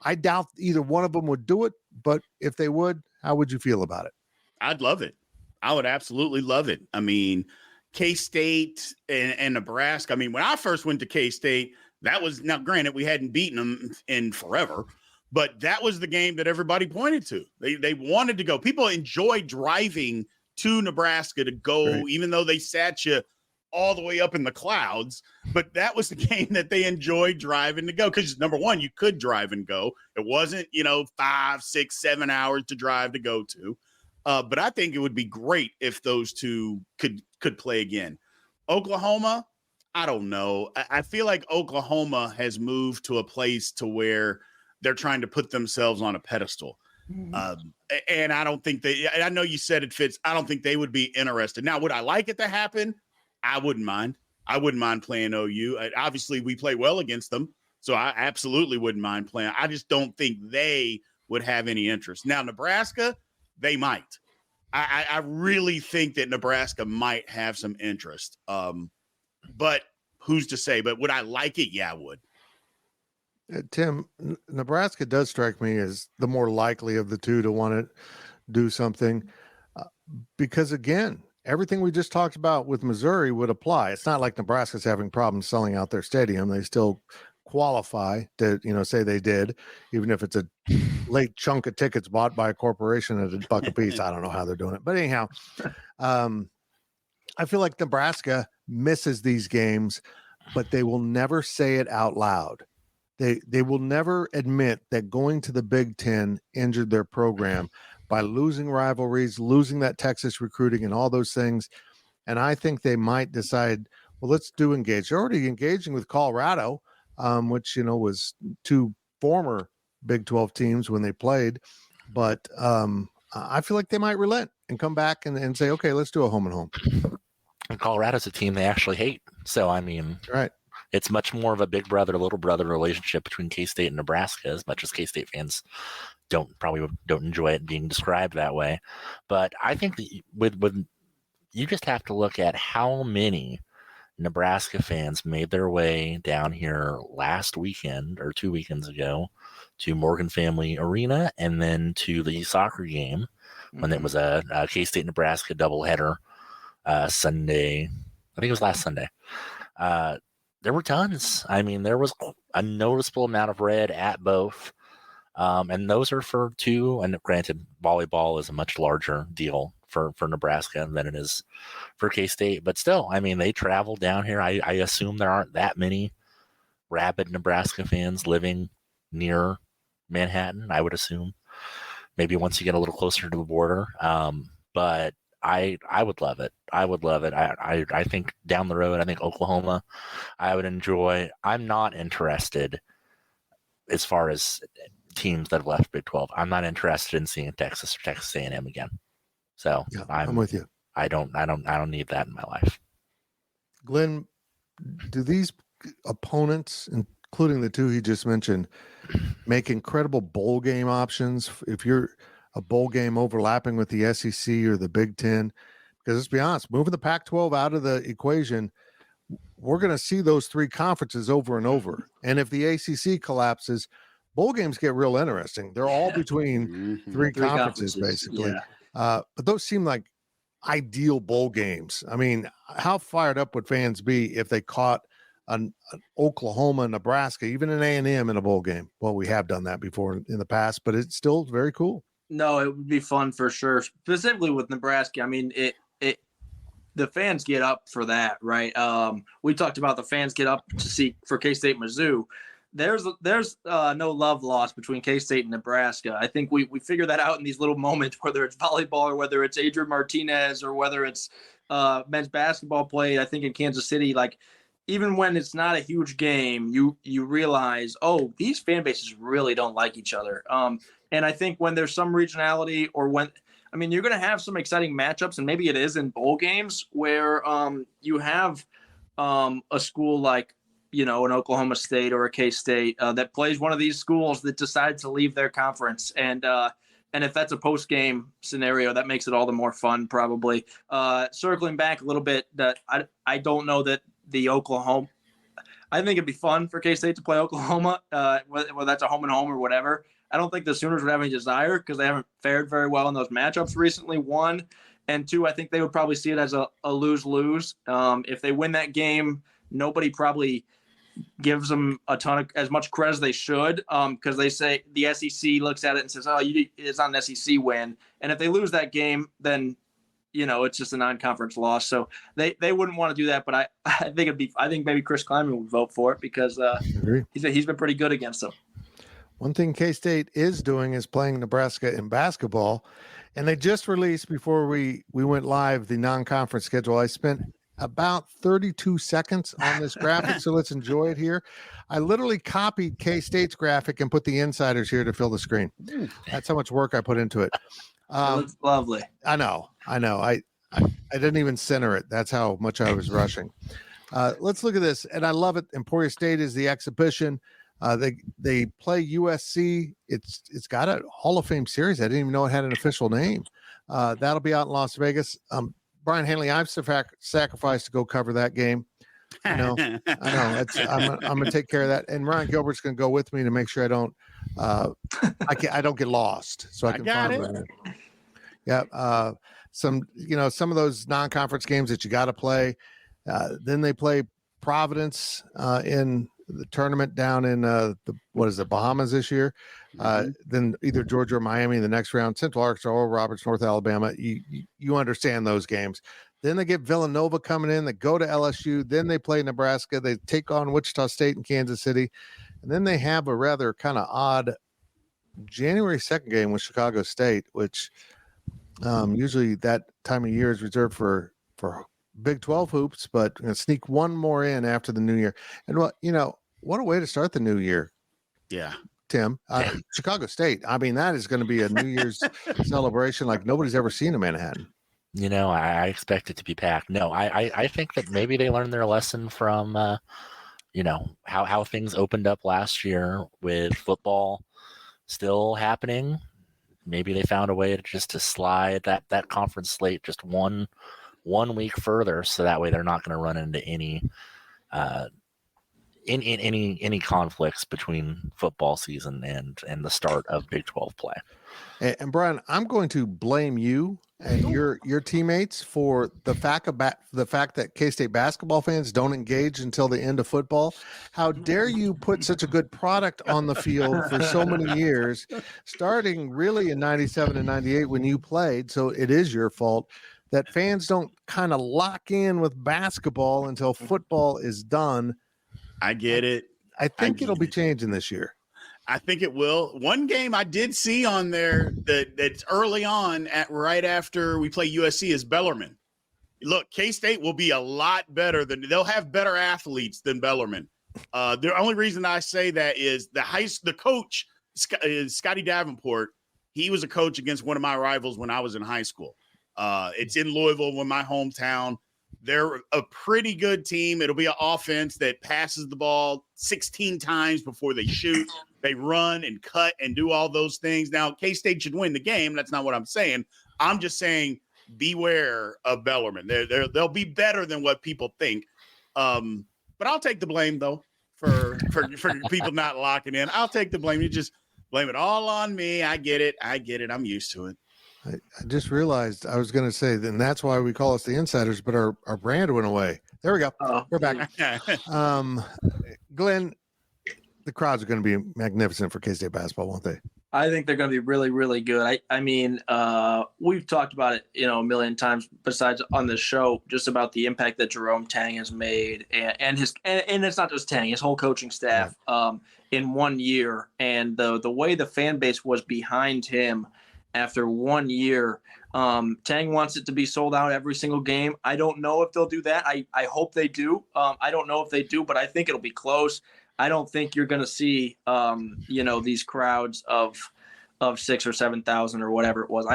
I doubt either one of them would do it, but if they would, how would you feel about it? I'd love it. I would absolutely love it. I mean, K-State and Nebraska. I mean, when I first went to K-State, that was, now granted, we hadn't beaten them in forever, but that was the game that everybody pointed to. They wanted to go. People enjoyed driving to Nebraska to go, right, even though they sat you all the way up in the clouds. But that was the game that they enjoyed driving to go, because number one, you could drive and go. It wasn't, 5, 6, 7 hours to drive to go to. But I think it would be great if those two could play again. Oklahoma, I don't know. I feel like Oklahoma has moved to a place to where they're trying to put themselves on a pedestal. And I don't think I know you said it, Fitz, I don't think they would be interested. Now, would I like it to happen? I wouldn't mind. I wouldn't mind playing OU. Obviously, we play well against them, so I absolutely wouldn't mind playing. I just don't think they would have any interest. Now, Nebraska, they might. I really think that Nebraska might have some interest. But who's to say? But would I like it? Yeah, I would. Tim, Nebraska does strike me as the more likely of the two to want to do something, because, again, everything we just talked about with Missouri would apply. It's not like Nebraska's having problems selling out their stadium. They still qualify to, say they did, even if it's a late chunk of tickets bought by a corporation at $1 a piece. I don't know how they're doing it. But anyhow, I feel like Nebraska misses these games, but they will never say it out loud. They will never admit that going to the Big Ten injured their program by losing rivalries, losing that Texas recruiting and all those things. And I think they might decide, well, let's do engage. They're already engaging with Colorado, which, was two former Big 12 teams when they played. But I feel like they might relent and come back and say, okay, let's do a home and home. And Colorado's a team they actually hate. So, I mean, right. It's much more of a big brother, little brother relationship between K-State and Nebraska, as much as K-State fans probably don't enjoy it being described that way. But I think that with you just have to look at how many Nebraska fans made their way down here last weekend or 2 weekends ago to Morgan Family Arena, and then to the soccer game when it was a K-State Nebraska doubleheader Sunday. I think it was last Sunday. There were tons. I mean, there was a noticeable amount of red at both. And those are for two. And granted, volleyball is a much larger deal for Nebraska than it is for K-State. But still, I mean, they traveled down here. I assume there aren't that many rabid Nebraska fans living near Manhattan, I would assume. Maybe once you get a little closer to the border. But I would love it. I would love it. I think down the road, I think Oklahoma, I would enjoy. I'm not interested as far as teams that have left Big 12. I'm not interested in seeing Texas or Texas A&M again. So yeah, I'm with you. I don't need that in my life. Glenn, do these opponents, including the two he just mentioned, make incredible bowl game options if you're a bowl game overlapping with the SEC or the Big Ten? Because let's be honest, moving the Pac-12 out of the equation, we're going to see those three conferences over and over. And if the ACC collapses, bowl games get real interesting. They're all between three conferences, basically. Yeah. But those seem like ideal bowl games. I mean, how fired up would fans be if they caught an Oklahoma, Nebraska, even an A&M in a bowl game? Well, we have done that before in the past, but it's still very cool. No, it would be fun for sure. Specifically with Nebraska, I mean, the fans get up for that, right? We talked about the fans get up to see for K-State, Mizzou. There's no love lost between K-State and Nebraska. I think we figure that out in these little moments, whether it's volleyball or whether it's Adrian Martinez or whether it's men's basketball play. I think in Kansas City, like, even when it's not a huge game, you realize, oh, these fan bases really don't like each other. And I think when there's some regionality, or when I mean, you're going to have some exciting matchups, and maybe it is in bowl games where you have a school like, an Oklahoma State or a K-State that plays one of these schools that decides to leave their conference. And if that's a post-game scenario, that makes it all the more fun, probably. Circling back a little bit, that I don't know that the Oklahoma – I think it'd be fun for K-State to play Oklahoma, whether that's a home and home or whatever. I don't think the Sooners would have any desire because they haven't fared very well in those matchups recently, one. And two, I think they would probably see it as a lose-lose. If they win that game, nobody probably gives them as much credit as they should because they say the SEC looks at it and says, oh, it's not an SEC win. And if they lose that game, then it's just a non-conference loss. So they wouldn't want to do that. But I think maybe Chris Kleiman would vote for it because he's been pretty good against them. One thing K-State is doing is playing Nebraska in basketball. And they just released, before we went live, the non-conference schedule. I spent about 32 seconds on this graphic, so let's enjoy it here. I literally copied K-State's graphic and put the insiders here to fill the screen. That's how much work I put into it. That's lovely. I know. I didn't even center it. That's how much I was rushing. Let's look at this. And I love it. Emporia State is the exhibition. They play USC. It's got a Hall of Fame series. I didn't even know it had an official name. That'll be out in Las Vegas. Brien Hanley, I've sacrificed to go cover that game. I know. I'm going to take care of that. And Ryan Gilbert's going to go with me to make sure I don't get lost. So I can find it. Yeah. Some of those non-conference games that you got to play. Then they play Providence in the tournament down in the Bahamas this year. Then either Georgia or Miami in the next round, Central Arkansas or Roberts, North Alabama. You understand those games. Then they get Villanova coming in. They go to LSU. Then they play Nebraska. They take on Wichita State and Kansas City. And then they have a rather kind of odd January 2nd game with Chicago State, which usually that time of year is reserved for Big 12 hoops, but going to sneak one more in after the new year. And what a way to start the new year. Yeah. Tim, Chicago State. I mean, that is going to be a New Year's celebration like nobody's ever seen in Manhattan. I expect it to be packed. No, I think that maybe they learned their lesson from, how things opened up last year with football still happening. Maybe they found a way to slide that conference slate just one week further, so that way they're not going to run into any conflicts between football season and the start of Big 12 play. And Brian, I'm going to blame you and your teammates for the fact that K-State basketball fans don't engage until the end of football. How dare you put such a good product on the field for so many years, starting really in 97 and 98 when you played, so it is your fault that fans don't kind of lock in with basketball until football is done. I get it. I think it'll be changing this year. I think it will. One game I did see on there that's early on right after we play USC is Bellarmine. Look, K-State will be a lot better they'll have better athletes than Bellarmine. The only reason I say that is the coach, Scotty Davenport. He was a coach against one of my rivals when I was in high school. It's in Louisville, in my hometown. They're a pretty good team. It'll be an offense that passes the ball 16 times before they shoot. They run and cut and do all those things. Now, K-State should win the game. That's not what I'm saying. I'm just saying beware of Bellarmine. They'll be better than what people think. But I'll take the blame, though, for people not locking in. I'll take the blame. You just blame it all on me. I get it. I'm used to it. I just realized I was going to say, then that's why we call us the insiders, but our brand went away. There we go. We're back. Glenn, the crowds are going to be magnificent for K-State basketball, won't they? I think they're going to be really, really good. I mean, we've talked about it, a million times besides on this show, just about the impact that Jerome Tang has made and it's not just Tang, his whole coaching staff in 1 year. And the way the fan base was behind him after 1 year, Tang wants it to be sold out every single game. I don't know if they'll do that. I hope they do. I don't know if they do, but I think it'll be close. I don't think you're going to see, these crowds of 6,000 or 7,000 or whatever it was.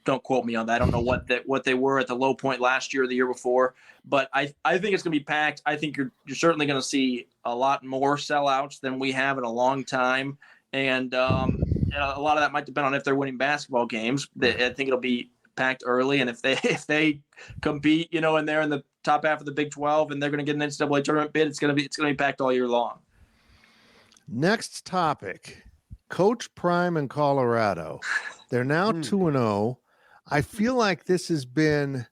don't quote me on that. I don't know what they were at the low point last year or the year before, but I think it's going to be packed. I think you're certainly going to see a lot more sellouts than we have in a long time, and a lot of that might depend on if they're winning basketball games. I think it'll be packed early, and if they compete, and they're in the top half of the Big 12 and they're going to get an NCAA tournament bid, it's going to be packed all year long. Next topic, Coach Prime in Colorado. They're now 2-0. I feel like this has been,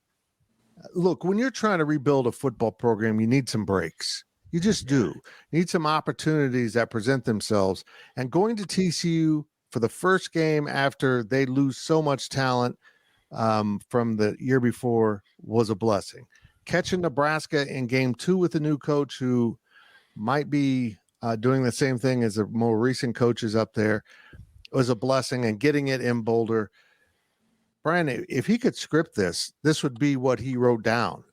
look, when you're trying to rebuild a football program, you need some breaks. You just do. You need some opportunities that present themselves. And going to TCU for the first game after they lose so much talent from the year before was a blessing. Catching Nebraska in game 2 with a new coach who might be doing the same thing as the more recent coaches up there was a blessing, and getting it in Boulder. Brien, if he could script this would be what he wrote down.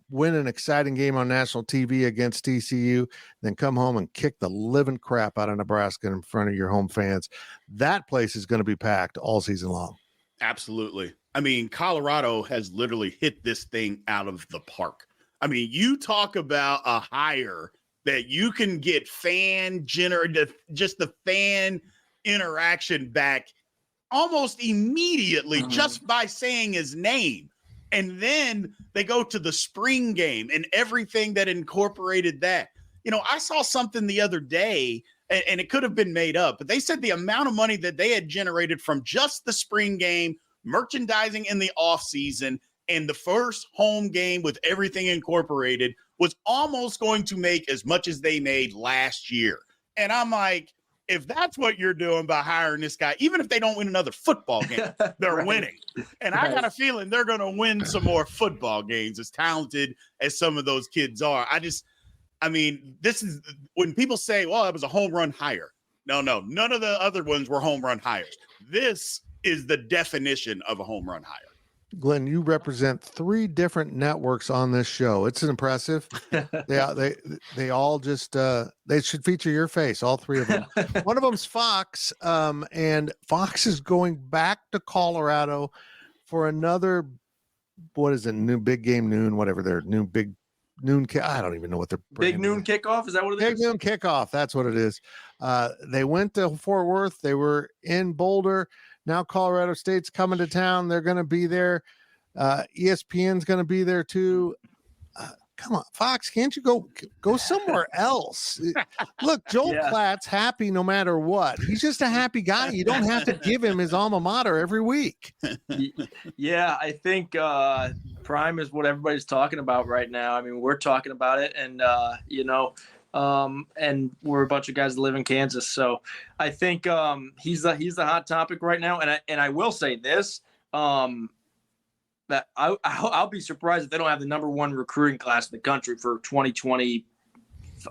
Win an exciting game on national TV against TCU, then come home and kick the living crap out of Nebraska in front of your home fans. That place is going to be packed all season long. Absolutely. I mean, Colorado has literally hit this thing out of the park. I mean, you talk about a hire that you can get just the fan interaction back almost immediately just by saying his name. And then they go to the spring game and everything that incorporated that. I saw something the other day, and it could have been made up, but they said the amount of money that they had generated from just the spring game, merchandising in the off season, and the first home game with everything incorporated was almost going to make as much as they made last year. And I'm like, if that's what you're doing by hiring this guy, even if they don't win another football game, they're Right. winning. And I got a feeling they're going to win some more football games, as talented as some of those kids are. This is when people say, well, it was a home run hire. No, none of the other ones were home run hires. This is the definition of a home run hire. Glenn, you represent 3 different networks on this show. It's impressive. They all just they should feature your face, all 3 of them. One of them's Fox, and Fox is going back to Colorado for another, what is it, new big game noon, whatever their new big noon. I don't even know what they're Big noon kickoff. Is that what it is? Big noon kickoff. That's what it is. They went to Fort Worth. They were in Boulder. Now Colorado State's coming to town. They're going to be there. ESPN's going to be there too. Come on, Fox, can't you go somewhere else? Look, Joel Platt's happy no matter what. He's just a happy guy. You don't have to give him his alma mater every week. Yeah, I think Prime is what everybody's talking about right now. I mean, we're talking about it, and and we're a bunch of guys that live in Kansas. So I think he's the hot topic right now. And I will say this, that I'll be surprised if they don't have the number 1 recruiting class in the country for 2020,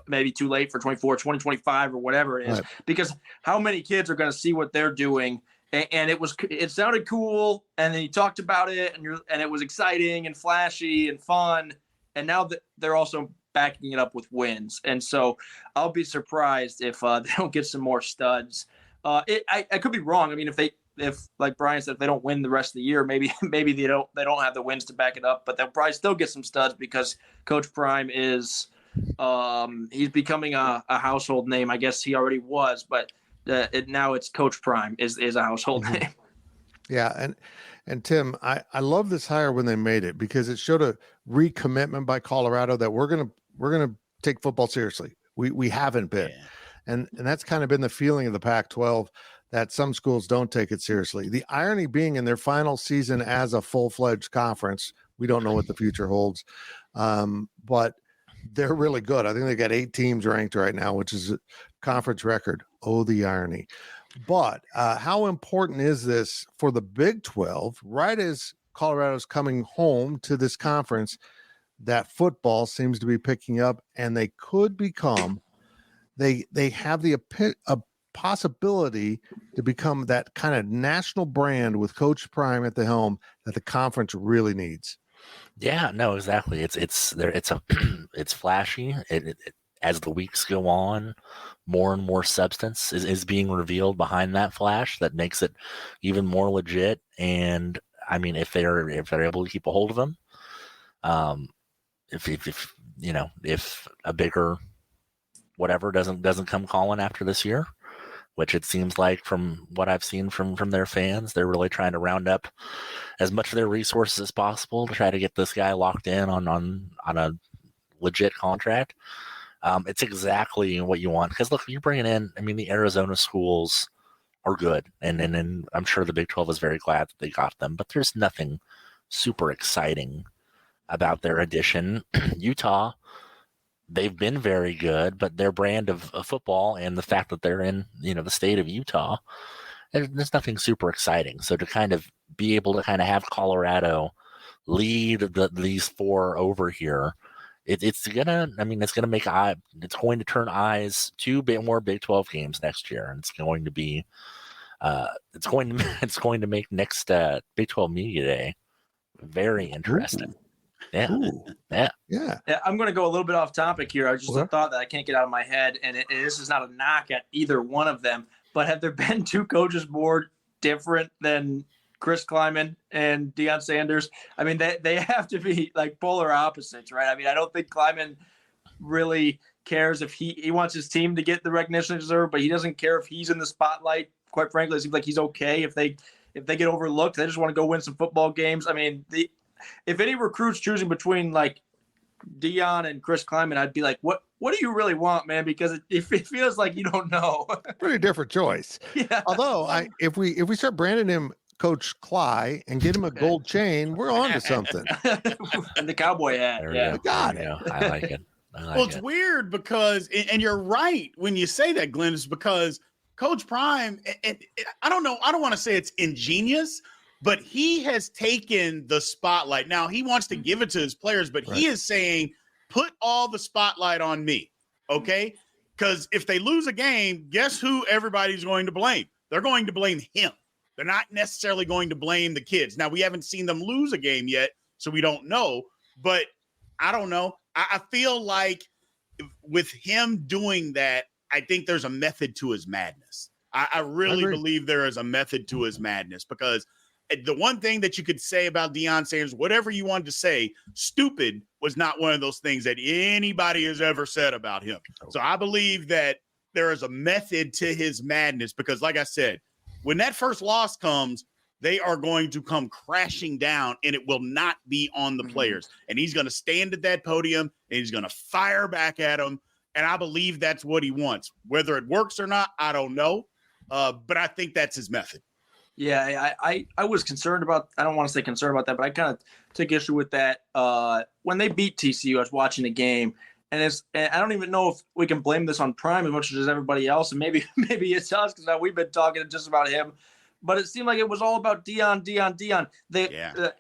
maybe too late for 2025 or whatever it is, right. Because how many kids are going to see what they're doing? And it sounded cool. And then you talked about it and it was exciting and flashy and fun. And now that they're also backing it up with wins. And so I'll be surprised if they don't get some more studs. I could be wrong. I mean, if like Brien said, if they don't win the rest of the year, maybe they don't have the wins to back it up, but they'll probably still get some studs because Coach Prime is he's becoming a household name. I guess he already was, but now it's Coach Prime is a household name. Yeah. And Tim, I love this hire when they made it because it showed a recommitment by Colorado that we're going to take football seriously. We haven't been. Yeah. And that's kind of been the feeling of the Pac-12, that some schools don't take it seriously. The irony being in their final season as a full-fledged conference, we don't know what the future holds, but they're really good. I think they got 8 teams ranked right now, which is a conference record. Oh, the irony. But how important is this for the Big 12, right as Colorado's coming home to this conference, that football seems to be picking up, and they could become, they have the possibility to become that kind of national brand with Coach Prime at the helm that the conference really needs. Yeah, no, exactly. It's flashy. As the weeks go on, more and more substance is being revealed behind that flash that makes it even more legit. And I mean, if they're able to keep a hold of them, if if a bigger whatever doesn't come calling after this year, which it seems like from what I've seen from their fans, they're really trying to round up as much of their resources as possible to try to get this guy locked in on a legit contract. It's exactly what you want, because look, you're bringing in, I mean, the Arizona schools are good, and I'm sure the Big 12 is very glad that they got them, but there's nothing super exciting about their addition. Utah, they've been very good, but their brand of football and the fact that they're in, the state of Utah, there's nothing super exciting. So to kind of be able to kind of have Colorado lead these four over here, it's going to turn eyes to more Big 12 games next year, and it's going to be it's going to make next Big 12 Media Day very interesting. Ooh. Yeah. Ooh. Yeah. Yeah. Yeah, I'm going to go a little bit off topic here. I just a thought that I can't get out of my head, and this is not a knock at either one of them, but have there been two coaches more different than Chris Kleiman and Deion Sanders? I mean, they have to be like polar opposites, right? I mean, I don't think Kleiman really cares if he wants his team to get the recognition they deserve, but he doesn't care if he's in the spotlight. Quite frankly, it seems like he's okay if they get overlooked. They just want to go win some football games. I mean, if any recruits choosing between like Deion and Chris Kleiman, I'd be like, what do you really want, man? Because it feels like you don't know. Pretty different choice. Yeah. Although if we start branding him Coach Cly and get him a gold chain, we're on to something. And the cowboy hat. There Yeah. we go. Got There it. we go. I like it. Well, it's weird because, and you're right when you say that, Glenn, is because Coach Prime, I don't know, I don't want to say it's ingenious, but he has taken the spotlight. Now, he wants to give it to his players, but he is saying, put all the spotlight on me, okay? Because if they lose a game, guess who everybody's going to blame? They're going to blame him. They're not necessarily going to blame the kids. Now, we haven't seen them lose a game yet, so we don't know. But I don't know. I feel like with him doing that, I think there's a method to his madness. I really believe there is a method to his madness, because the one thing that you could say about Deion Sanders, whatever you wanted to say, stupid was not one of those things that anybody has ever said about him. So I believe that there is a method to his madness, because like I said, when that first loss comes, they are going to come crashing down, and it will not be on the players. And he's going to stand at that podium, and he's going to fire back at them. And I believe that's what he wants. Whether it works or not, I don't know. But I think that's his method. Yeah, I was concerned about, I don't want to say concerned about that, but I kind of took issue with that. When they beat TCU, I was watching the game, and I don't even know if we can blame this on Prime as much as everybody else, and maybe it's us, because we've been talking just about him. But it seemed like it was all about Deion.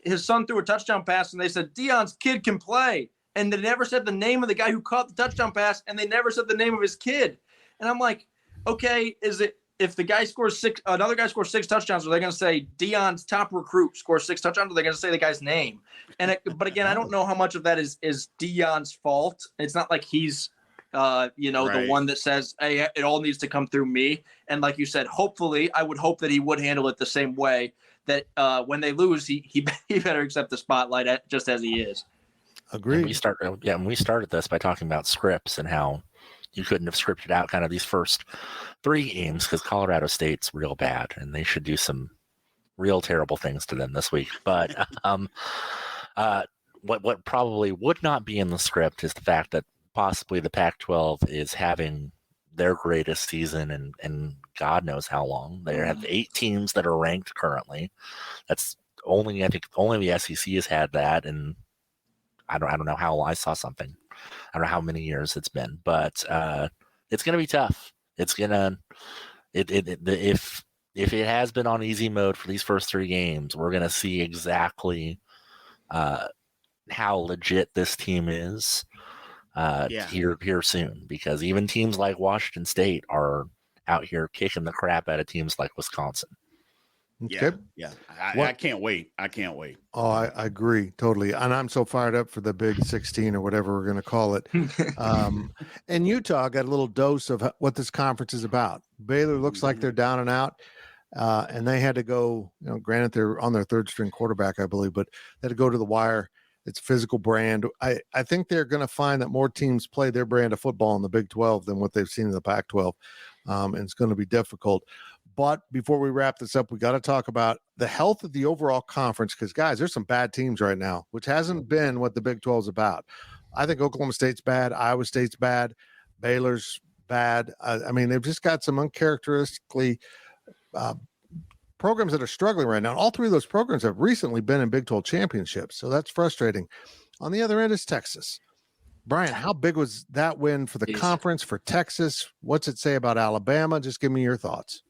His son threw a touchdown pass, and they said, Deion's kid can play. And they never said the name of the guy who caught the touchdown pass, and they never said the name of his kid. And I'm like, okay, is it if the guy scores another guy scores 6 touchdowns, are they going to say Deion's top recruit scores 6 touchdowns? Or are they going to say the guy's name? But again, I don't know how much of that is Deion's fault. It's not like he's the one that says, hey, it all needs to come through me. And like you said, hopefully, I would hope that he would handle it the same way, that when they lose, he better accept the spotlight just as he is. Agreed. And we started this by talking about scripts and how you couldn't have scripted out kind of these first 3 games, because Colorado State's real bad and they should do some real terrible things to them this week. But what probably would not be in the script is the fact that possibly the Pac-12 is having their greatest season and God knows how long. They have 8 teams that are ranked currently. That's only the SEC has had that, and I don't know how long. I saw something. I don't know how many years it's been, but it's going to be tough. It's gonna if it has been on easy mode for these first 3 games, we're going to see exactly how legit this team is here soon, because even teams like Washington State are out here kicking the crap out of teams like Wisconsin. Okay. Yeah. I can't wait. Oh, I agree totally. And I'm so fired up for the Big 16 or whatever we're going to call it. And Utah got a little dose of what this conference is about. Baylor looks like they're down and out. and they had to go, granted they're on their third string quarterback, I believe, but they had to go to the wire. It's a physical brand. I think they're going to find that more teams play their brand of football in the Big 12 than what they've seen in the Pac-12, and it's going to be difficult. But before we wrap this up, we got to talk about the health of the overall conference because, guys, there's some bad teams right now, which hasn't been what the Big 12 is about. I think Oklahoma State's bad. Iowa State's bad. Baylor's bad. I mean, they've just got some uncharacteristically programs that are struggling right now. And all three of those programs have recently been in Big 12 championships. So that's frustrating. On the other end is Texas. Brien, how big was that win for the conference, for Texas? What's it say about Alabama? Just give me your thoughts.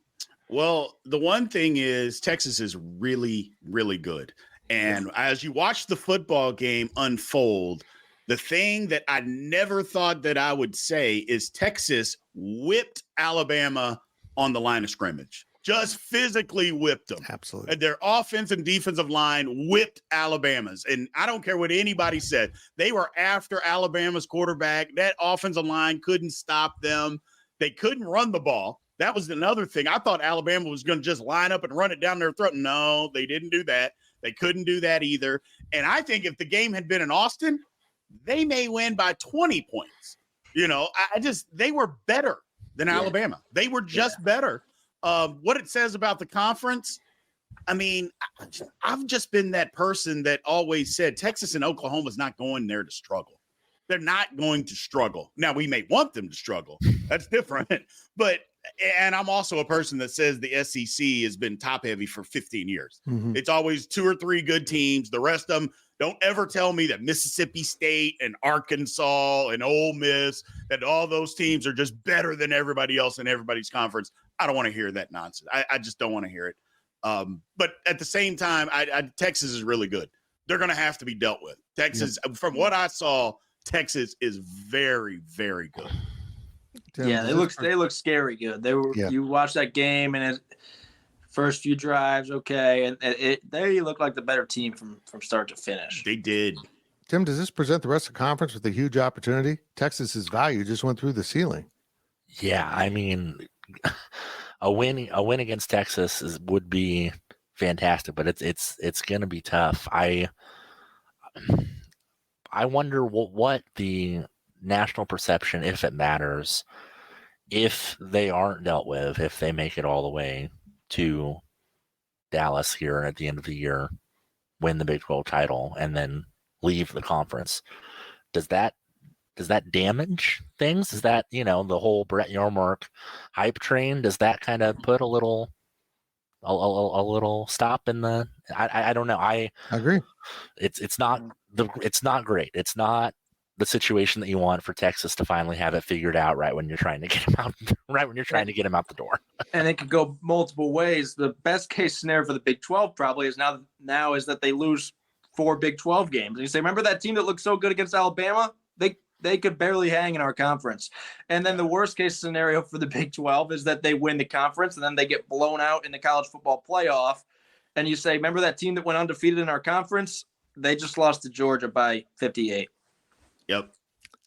Well, the one thing is Texas is really, really good. And as you watch the football game unfold, the thing that I never thought that I would say is Texas whipped Alabama on the line of scrimmage. Just physically whipped them. Absolutely. And their offensive and defensive line whipped Alabama's. And I don't care what anybody said. They were after Alabama's quarterback. That offensive line couldn't stop them. They couldn't run the ball. That was another thing. I thought Alabama was going to just line up and run it down their throat. No, they didn't do that. They couldn't do that either. And I think if the game had been in Austin, they may win by 20 points. They were better than Alabama. They were just better. What it says about the conference, I mean, I've just been that person that always said Texas and Oklahoma's not going there to struggle. They're not going to struggle. Now, we may want them to struggle. That's different. And I'm also a person that says the SEC has been top heavy for 15 years. Mm-hmm. It's always 2 or 3 good teams. The rest of them, don't ever tell me that Mississippi State and Arkansas and Ole Miss, that all those teams are just better than everybody else in everybody's conference. I don't want to hear that nonsense. I just don't want to hear it. But at the same time, Texas is really good. They're going to have to be dealt with. Texas, from what I saw, Texas is very, very good. Yeah, they look scary good. They were. Yeah. You watch that game and first few drives, okay, and they look like the better team from start to finish. They did. Tim, does this present the rest of the conference with a huge opportunity? Texas's value just went through the ceiling. Yeah, I mean, a win against Texas would be fantastic, but it's going to be tough. I wonder what the national perception, if it matters, if they aren't dealt with, if they make it all the way to Dallas here at the end of the year, win the Big 12 title, and then leave the conference. Does that damage things? Is that, the whole Brett Yormark hype train? Does that kind of put a little stop in the? I don't know. I agree. It's not great. It's not the situation that you want for Texas to finally have it figured out right when you're trying to get him out, to get him out the door. And it could go multiple ways. The best case scenario for the Big 12 probably is now is that they lose 4 Big 12 games. And you say, remember that team that looked so good against Alabama? They could barely hang in our conference. And then the worst case scenario for the Big 12 is that they win the conference and then they get blown out in the college football playoff. And you say, remember that team that went undefeated in our conference? They just lost to Georgia by 58. Yep.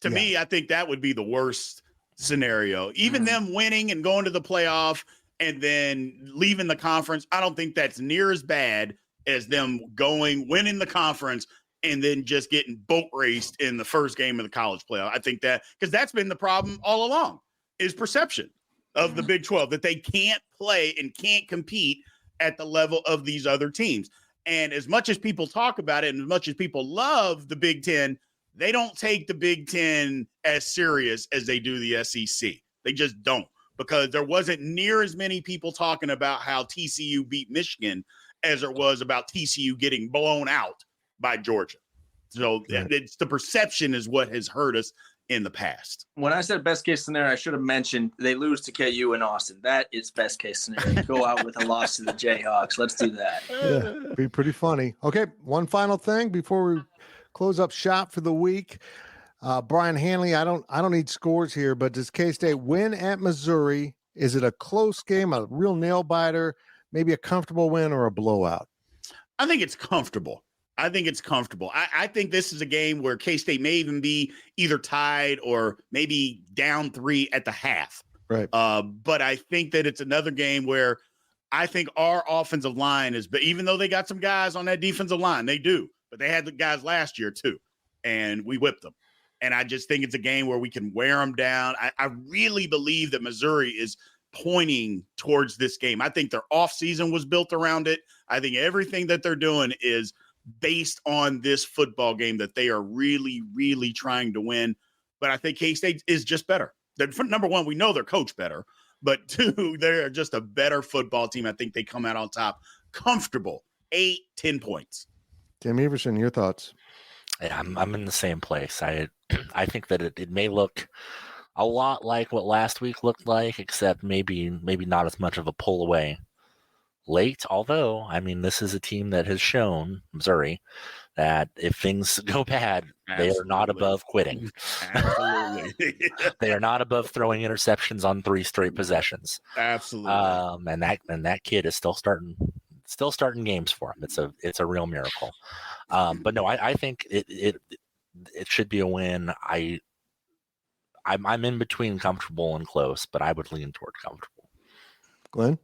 To me, I think that would be the worst scenario. Even them winning and going to the playoff and then leaving the conference, I don't think that's near as bad as them winning the conference and then just getting boat raced in the first game of the college playoff. I think that because that's been the problem all along is perception of the Big 12, that they can't play and can't compete at the level of these other teams. And as much as people talk about it and as much as people love the Big 10, they don't take the Big 10 as serious as they do the SEC. They just don't, because there wasn't near as many people talking about how TCU beat Michigan as there was about TCU getting blown out by Georgia. So it's the perception is what has hurt us in the past. When I said best case scenario, I should have mentioned they lose to KU in Austin. That is best case scenario. Go out with a loss to the Jayhawks. Let's do that. Yeah, be pretty funny. Okay, one final thing before we close up shop for the week. Brien Hanley, I don't need scores here, but does K-State win at Missouri? Is it a close game, a real nail biter, maybe a comfortable win or a blowout? I think it's comfortable. I think this is a game where K-State may even be either tied or maybe down 3 at the half. Right. But I think that it's another game where I think our offensive line is, but even though they got some guys on that defensive line, they do, but they had the guys last year too, and we whipped them. And I just think it's a game where we can wear them down. I really believe that Missouri is pointing towards this game. I think their offseason was built around it. I think everything that they're doing is based on this football game that they are really, really trying to win. But I think K-State is just better. Number one, we know their coach better. But two, they're just a better football team. I think they come out on top. Comfortable. 8-10 points. Tim Everson, your thoughts? Yeah, I'm in the same place. I think that it may look a lot like what last week looked like, except maybe not as much of a pull away late. Although, I mean, this is a team that has shown, Missouri, that if things go bad, they are not above quitting. Absolutely. They are not above throwing interceptions on 3 straight possessions. Absolutely. And that kid is still starting games for him. It's a real miracle. But no, I think it should be a win. I'm in between comfortable and close, but I would lean toward comfortable. Glenn?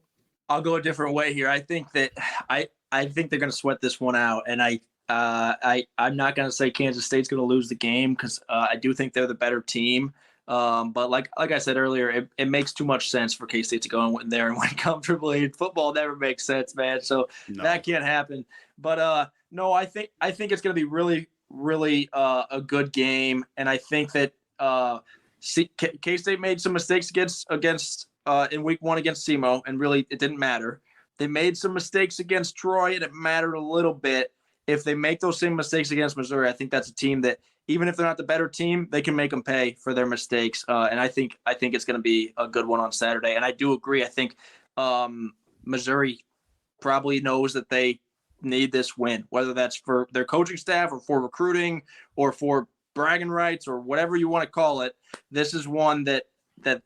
I'll go a different way here. I think that I think they're going to sweat this one out, and I'm not going to say Kansas State's going to lose the game because I do think they're the better team. But like I said earlier, it makes too much sense for K-State to go in there and win comfortably. Football never makes sense, man. So that can't happen. But no, I think it's going to be really, really a good game, and I think that K-State made some mistakes against in week 1 against SEMO, and really it didn't matter. They made some mistakes against Troy, and it mattered a little bit. If they make those same mistakes against Missouri, I think that's a team that, even if they're not the better team, they can make them pay for their mistakes. And I think it's going to be a good one on Saturday. And I do agree. I think Missouri probably knows that they need this win, whether that's for their coaching staff or for recruiting or for bragging rights or whatever you want to call it. This is one that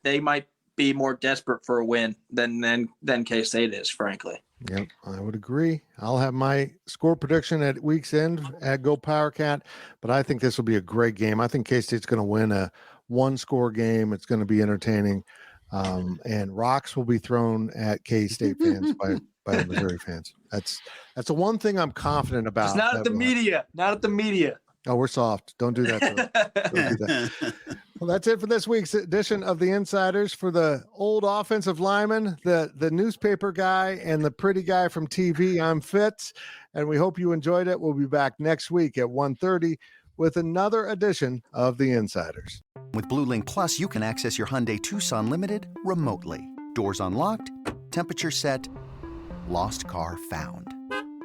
they might be more desperate for a win than K-State is, frankly. Yep, I would agree. I'll have my score prediction at week's end at GoPowercat, but I think this will be a great game. I think K-State's going to win a 1-score game. It's going to be entertaining, and rocks will be thrown at K-State fans by the Missouri fans. That's the one thing I'm confident about. It's not at the media. Not at the media. Oh, we're soft. Don't do that to them. Don't do that. Well, that's it for this week's edition of The Insiders. For the old offensive lineman, the newspaper guy, and the pretty guy from TV, I'm Fitz, and we hope you enjoyed it. We'll be back next week at 1:30 with another edition of The Insiders. With Blue Link Plus, you can access your Hyundai Tucson Limited remotely. Doors unlocked, temperature set, lost car found.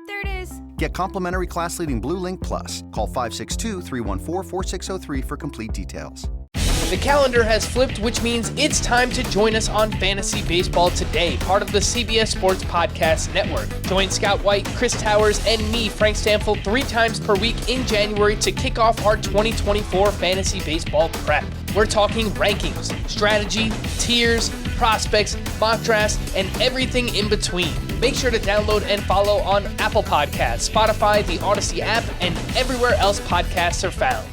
There it is. Get complimentary class-leading Blue Link Plus. Call 562-314-4603 for complete details. The calendar has flipped, which means it's time to join us on Fantasy Baseball Today, part of the CBS Sports Podcast Network. Join Scott White, Chris Towers, and me, Frank Stanfield, 3 times per week in January to kick off our 2024 Fantasy Baseball Prep. We're talking rankings, strategy, tiers, prospects, mock drafts, and everything in between. Make sure to download and follow on Apple Podcasts, Spotify, the Odyssey app, and everywhere else podcasts are found.